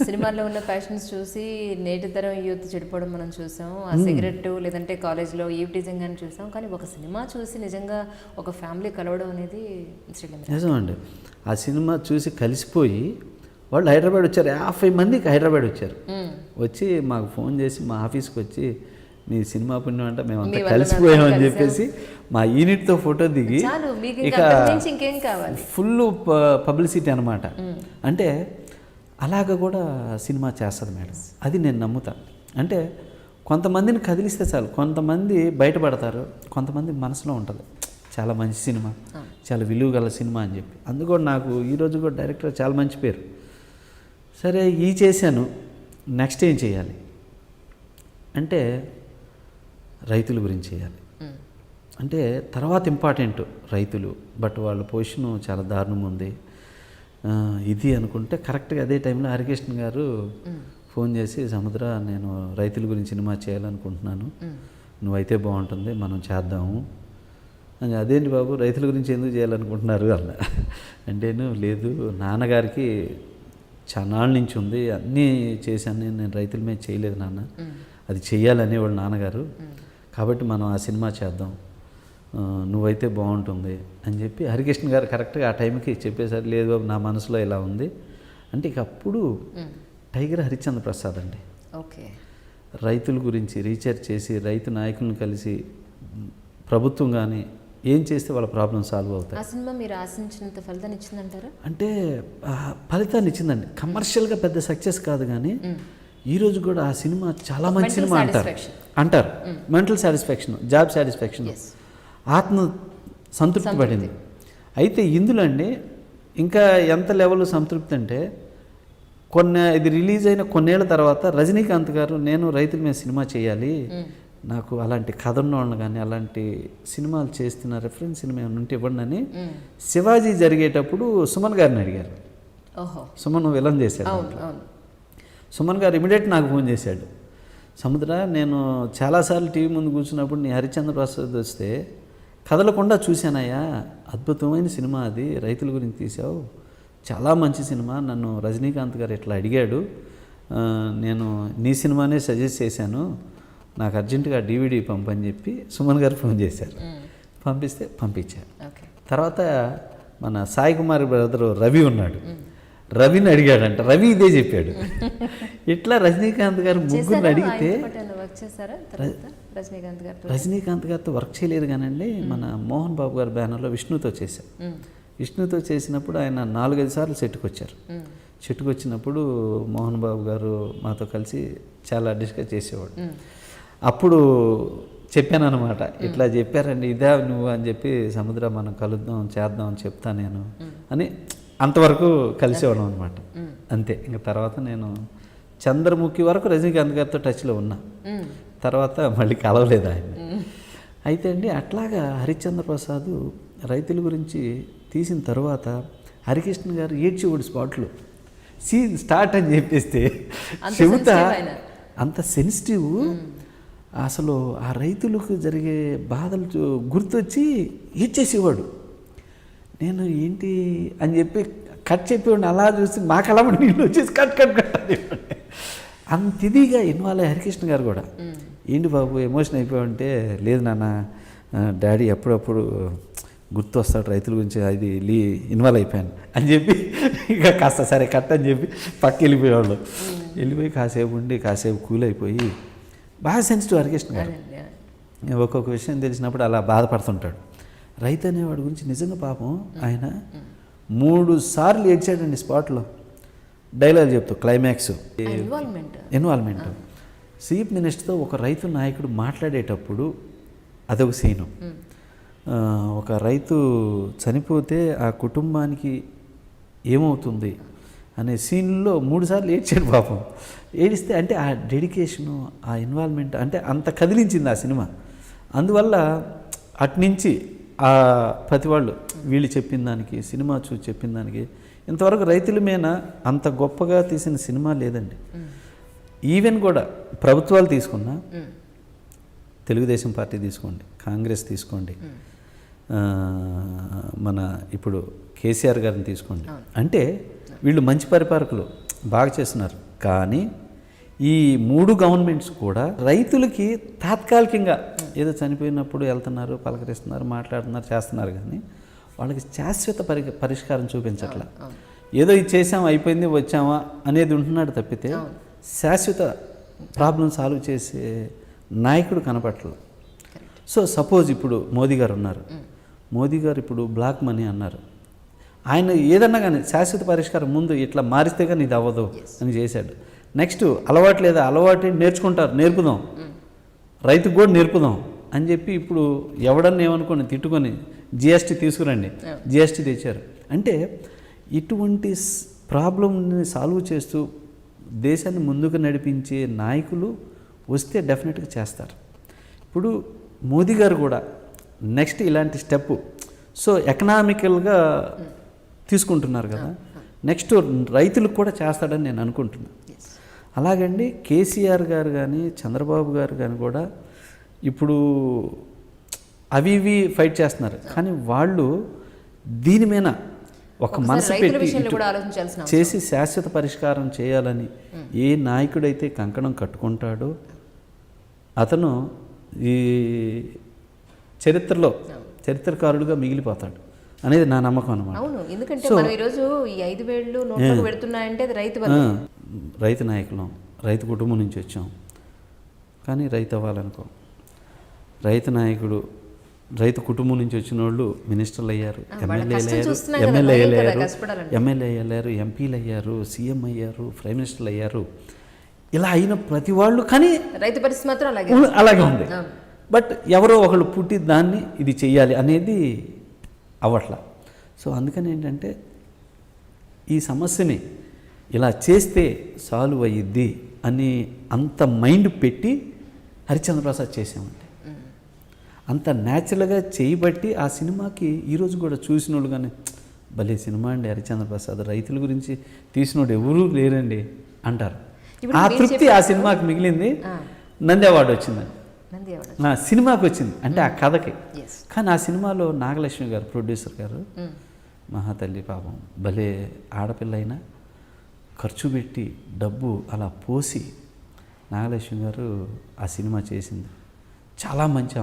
సినిమాల్లో ఉన్న ప్యాషన్స్ చూసి నేటి తరం యూత్ చెడిపోవడం మనం చూసాం. ఆ సిగరెట్ లేదంటే కాలేజ్లో ఈవ్ టీజింగ్ అని చూసాం. కానీ ఒక సినిమా చూసి నిజంగా ఒక ఫ్యామిలీ కలవడం అనేది నిజమండి. ఆ సినిమా చూసి కలిసిపోయి వాళ్ళు హైదరాబాద్ వచ్చారు. 50 మందికి హైదరాబాద్ వచ్చారు. వచ్చి మాకు ఫోన్ చేసి మా ఆఫీస్కి వచ్చి మీ సినిమా పుణ్యం అంటే మేమంతా కలిసిపోయామని చెప్పేసి మా యూనిట్తో ఫోటో దిగి ఇక ఇంకేం కావాలి, ఫుల్ పబ్లిసిటీ అనమాట. అంటే అలాగ కూడా సినిమా చేస్తుంది మేడం. అది నేను నమ్ముతా. అంటే కొంతమందిని కదిలిస్తే చాలు, కొంతమంది బయటపడతారు, కొంతమంది మనసులో ఉంటుంది చాలా మంచి సినిమా, చాలా విలువ గల సినిమా అని చెప్పి. అందుకని నాకు ఈరోజు కూడా డైరెక్టర్ చాలా మంచి పేరు. సరే ఈ చేశాను, నెక్స్ట్ ఏం చేయాలి అంటే రైతుల గురించి చేయాలి. అంటే తర్వాత ఇంపార్టెంట్ రైతులు, బట్ వాళ్ళ పొజిషను చాలా దారుణం ఉంది ఇది అనుకుంటే కరెక్ట్గా అదే టైంలో హరికృష్ణ గారు ఫోన్ చేసి, సముద్ర నేను రైతుల గురించి సినిమా చేయాలనుకుంటున్నాను, నువ్వైతే బాగుంటుంది, మనం చేద్దాము అని. అదేంటి బాబు రైతుల గురించి ఎందుకు చేయాలనుకుంటున్నారు అన్న అంటేను, లేదు నాన్నగారికి చానాళ్ళ నుంచి ఉంది, అన్నీ చేశాను నేను రైతుల మీద చేయలేదు నాన్న, అది చెయ్యాలనేవాళ్ళు నాన్నగారు, కాబట్టి మనం ఆ సినిమా చేద్దాం, నువ్వైతే బాగుంటుంది అని చెప్పి హరికృష్ణ గారు కరెక్ట్గా ఆ టైంకి చెప్పేసరి, లేదు బాబు నా మనసులో ఇలా ఉంది అంటే ఇక అప్పుడు టైగర్ హరిశ్చంద్ర ప్రసాద్ అండి. ఓకే, రైతుల గురించి రీసెర్చ్ చేసి రైతు నాయకులను కలిసి ప్రభుత్వం కానీ ఏం చేస్తే వాళ్ళ ప్రాబ్లం సాల్వ్ అవుతాయి. ఆ సినిమా మీరు ఆశించినంత ఫలితాన్ని ఇచ్చిందంటారా? అంటే ఫలితాన్ని ఇచ్చిందండి. కమర్షియల్గా పెద్ద సక్సెస్ కాదు, కానీ ఈరోజు కూడా ఆ సినిమా చాలా మంచి సినిమా అంటారు. మెంటల్ సాటిస్ఫాక్షన్, జాబ్ సాటిస్ఫాక్షన్, ఆత్మ సంతృప్తి పడింది. అయితే ఇందులో అండి ఇంకా ఎంత లెవెల్ సంతృప్తి అంటే, ఇది రిలీజ్ అయిన కొన్నేళ్ల తర్వాత రజనీకాంత్ గారు నేను రైతుల మీద సినిమా చేయాలి, నాకు అలాంటి కథ ఉన్నవాళ్ళని కానీ అలాంటి సినిమాలు చేస్తున్న రెఫరెన్స్ సినిమా ఏమైనా ఉంటే ఇవ్వండి అని శివాజీ జరిగేటప్పుడు సుమన్ గారిని అడిగారు. సుమన్ విలన్ చేశాడు. సుమన్ గారు ఇమీడియట్ నాకు ఫోన్ చేశాడు, సముద్ర నేను చాలాసార్లు టీవీ ముందు కూర్చున్నప్పుడు నీ హరిశ్చంద్ర ప్రసాద్ వస్తే కదలకుండా చూశానయ్యా, అద్భుతమైన సినిమా అది, రైతుల గురించి తీసావు, చాలా మంచి సినిమా, నన్ను రజనీకాంత్ గారు ఇట్లా అడిగాడు, నేను నీ సినిమానే సజెస్ట్ చేశాను, నాకు అర్జెంటుగా DVD పంపని చెప్పి సుమన్ గారు ఫోన్ చేశారు. పంపిస్తే పంపించారు. తర్వాత మన సాయి కుమార్ బ్రదరు రవి ఉన్నాడు, రవిని అడిగాడంట, రవి ఇదే చెప్పాడు. ఇట్లా రజనీకాంత్ గారు ముగ్గురిని అడిగితే, రజనీకాంత్ గారితో వర్క్ చేయలేదు కానండి, మన మోహన్ బాబు గారి బ్యానర్లో విష్ణుతో చేశారు. విష్ణుతో చేసినప్పుడు ఆయన 4-5 సార్లు సెట్కి వచ్చారు. సెట్కి వచ్చినప్పుడు మోహన్ బాబు గారు మాతో కలిసి చాలా డిస్కస్ చేసేవాడు. అప్పుడు చెప్పాను అనమాట, ఇట్లా చెప్పారండి, ఇదే నువ్వు అని చెప్పి, సముద్ర మనం కలుద్దాం చేద్దాం అని చెప్తా నేను అని, అంతవరకు కలిసేవాళ్ళం అనమాట. అంతే. ఇంకా తర్వాత నేను చంద్రముఖి వరకు రజనీకాంత్ గారితో టచ్లో ఉన్నా, తర్వాత మళ్ళీ కలవలేదు ఆయన. అయితే అండి అట్లాగా హరిశ్చంద్ర ప్రసాద్ రైతుల గురించి తీసిన తర్వాత హరికృష్ణ గారు ఏడ్చేవాడు స్పాట్లో, సీన్ స్టార్ట్ అని చెప్పేస్తే, చెబుత అంత సెన్సిటివ్, అసలు ఆ రైతులకు జరిగే బాధలు గుర్తొచ్చి ఏడ్చేసేవాడు. నేను ఏంటి అని చెప్పి కట్ చెప్పేవాడిని, అలా చూసి మాకు అలా నీళ్ళు వచ్చేసి కట్ కట్ కట్ అని చెప్పండి. అంత ఇదిగా ఇన్వాల్వ్ అయ్యి హరికృష్ణ గారు కూడా, ఏంటి బాబు ఎమోషన్ అయిపోయామంటే, లేదు నాన్న డాడీ ఎప్పుడప్పుడు గుర్తు వస్తాడు రైతుల గురించి, అది ఇన్వాల్వ్ అయిపోయాను అని చెప్పి ఇక కాస్త సరే కట్ అని చెప్పి పక్క వెళ్ళిపోయేవాళ్ళు. వెళ్ళిపోయి కాసేపు ఉండి కాసేపు కూల్ అయిపోయి, బాగా సెన్సిటివ్ హరికృష్ణ గారు. ఒక్కొక్క విషయం తెలిసినప్పుడు అలా బాధపడుతుంటాడు. రైతు అనేవాడి గురించి నిజంగా పాపం ఆయన 3 సార్లు ఏడ్చాడండి స్పాట్లో, డైలాగ్ చెప్తూ క్లైమాక్స్ ఇన్వాల్వ్మెంట్. చీఫ్ మినిస్టర్తో ఒక రైతు నాయకుడు మాట్లాడేటప్పుడు అదొక సీను. ఒక రైతు చనిపోతే ఆ కుటుంబానికి ఏమవుతుంది అనే సీన్లో 3 సార్లు ఏడ్చాడు పాపం. ఏడిస్తే అంటే ఆ డెడికేషను, ఆ ఇన్వాల్వ్మెంట్ అంటే అంత కదిలించింది ఆ సినిమా. అందువల్ల అట్నుంచి ప్రతి వాళ్ళు వీళ్ళు చెప్పిన దానికి, సినిమా చూసి చెప్పిన దానికి, ఇంతవరకు రైతుల మీద అంత గొప్పగా తీసిన సినిమా లేదండి. ఈవెన్ కూడా ప్రభుత్వాలు తీసుకున్నా, తెలుగుదేశం పార్టీ తీసుకోండి, కాంగ్రెస్ తీసుకోండి, మన ఇప్పుడు కేసీఆర్ గారిని తీసుకోండి, అంటే వీళ్ళు మంచి పరిపాలకులు, బాగా చేస్తున్నారు. కానీ ఈ 3 గవర్నమెంట్స్ కూడా రైతులకి తాత్కాలికంగా ఏదో చనిపోయినప్పుడు వెళ్తున్నారు, పలకరిస్తున్నారు, మాట్లాడుతున్నారు, చేస్తున్నారు. కానీ వాళ్ళకి శాశ్వత పరిష్కారం చూపించట్లా. ఏదో ఇది చేసామా, అయిపోయింది, వచ్చామా అనేది ఉంటున్నాడు తప్పితే శాశ్వత ప్రాబ్లం సాల్వ్ చేసే నాయకుడు కనపట్లేదు. సో సపోజ్ ఇప్పుడు మోదీ గారు ఉన్నారు. మోదీ గారు ఇప్పుడు బ్లాక్ మనీ అన్నారు. ఆయన ఏదన్నా కానీ శాశ్వత పరిష్కారం ముందు ఇట్లా మారిస్తే కానీ ఇది అవ్వదు అని చేశాడు. నెక్స్ట్ అలవాటు లేదా, అలవాటు నేర్చుకుంటారు, నేర్పుదాం, రైతుకు కూడా నేర్పుదాం అని చెప్పి ఇప్పుడు ఎవడన్నా ఏమనుకోని తిట్టుకొని జిఎస్టీ తీసుకురండి, జిఎస్టీ తెచ్చారు. అంటే ఇటువంటి ప్రాబ్లంని సాల్వ్ చేస్తూ దేశాన్ని ముందుకు నడిపించే నాయకులు వస్తే డెఫినెట్గా చేస్తారు. ఇప్పుడు మోదీ గారు కూడా నెక్స్ట్ ఇలాంటి స్టెప్ సో ఎకనామికల్గా తీసుకుంటున్నారు కదా, నెక్స్ట్ రైతులకు కూడా చేస్తాడని నేను అనుకుంటున్నాను. అలాగండి కేసీఆర్ గారు కానీ చంద్రబాబు గారు కానీ కూడా ఇప్పుడు అవి ఇవి ఫైట్ చేస్తున్నారు. కానీ వాళ్ళు దీని మీద ఒక మనసు పెట్టి చేసి శాశ్వత పరిష్కారం చేయాలని ఏ నాయకుడైతే కంకణం కట్టుకుంటాడో అతను ఈ చరిత్రకారుడుగా మిగిలిపోతాడు అనేది నా నమ్మకం అన్నమాట. అవును, ఎందుకంటే మనం ఈరోజు ఈ 5,000 నోట్లకు పెడుతున్నాయంటే అది రైతు నాయకులం, రైతు కుటుంబం నుంచి వచ్చాం. కానీ రైతు అవ్వాలనుకో, రైతు నాయకుడు, రైతు కుటుంబం నుంచి వచ్చిన వాళ్ళు మినిస్టర్లు అయ్యారు, ఎమ్మెల్యే అయ్యారు, ఎంపీలు అయ్యారు, సీఎం అయ్యారు, ప్రైమ్ మినిస్టర్లు అయ్యారు. ఇలా అయిన ప్రతి వాళ్ళు కానీ రైతు పరిస్థితి మాత్రం అలాగే ఉంది. బట్ ఎవరో ఒకళ్ళు పుట్టి దాన్ని ఇది చెయ్యాలి అనేది అవ్వట్లా. సో అందుకని ఏంటంటే ఈ సమస్యని ఇలా చేస్తే సాల్వ్ అయ్యిద్ది అని అంత మైండ్ పెట్టి హరిశ్చంద్ర ప్రసాద్ చేసామంటే అంత న్యాచురల్గా చేయబట్టి ఆ సినిమాకి ఈరోజు కూడా చూసిన వాళ్ళు కానీ భలే సినిమా అండి హరిశ్చంద్ర ప్రసాద్, రైతుల గురించి తీసినోడు ఎవరూ లేరండి అంటారు. ఆ తృప్తి ఆ సినిమాకి మిగిలింది. నంది అవార్డు వచ్చిందండి, సినిమాకి వచ్చింది అంటే ఆ కథకి. కానీ ఆ సినిమాలో నాగలక్ష్మి గారు, ప్రొడ్యూసర్ గారు, మహాతల్లి పాపం భలే ఆడపిల్ల అయినా ఖర్చు పెట్టి డబ్బు అలా పోసి నాగలక్ష్మి గారు ఆ సినిమా చేసింది. చాలా మంచి